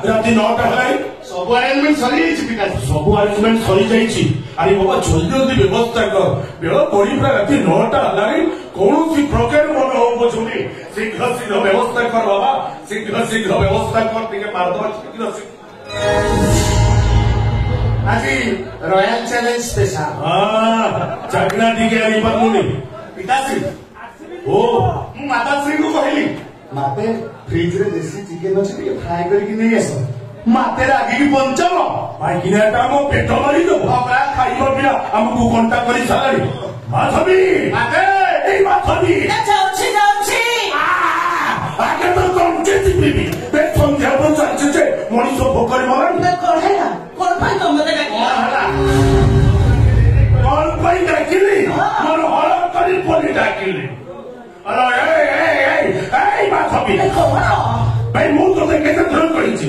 राति 9टा है सब अरेंजमेंट सरी पिताजी सब अरेंजमेंट सरी जाइए अरे बाबा जल्दी जल्दी व्यवस्था कर बेल पड़ी राति 9टा है कौन सी प्रकार मन हो बुझुनी शीघ्र शीघ्र व्यवस्था कर बाबा शीघ्र शीघ्र व्यवस्था कर टे मारदे शीघ्र आज रॉयल चैलेंज स्पेशल चाकना टी आनी पार्लुनी पिताजी ओ माता श्री को कहली माते फ्रिज रे देसी चिकन अच्छे फ्राए करके नहीं आस माते रागी पंचम माइकिना मो पेट मारी दो खाइब पिला आमको कंटा कर सारी माधवी माते माधवी आगे तो कंचे जीवी संध्या तो चलছে मनीष भोकर मरण कौन पाई डाकिली मन हल कर पली डाकिली अरे माधवी भाई मु तो केते थर कहिछि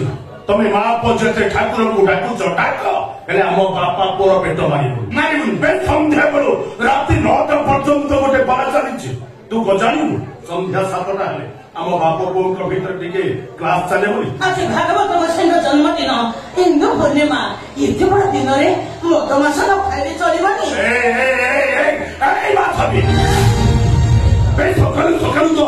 तमे मां पजते ठाकुर को डाकुछ डाक हेले हम बापा पोर पेट मारिबु बे संध्या बेलु राति 9टा पर्यंत गोटे बारा चलिछि तू को जानिबु संध्या 7टा हेले हम बाप पोर भीतर टिके क्लास चले बोली आज भागवत गोसाईर जन्मदिन हिंदू पूर्णिमा एते बड़ दिन रे मद मास न खाइले चलिबनी ए माधवी बे सकाळू सकाळू तो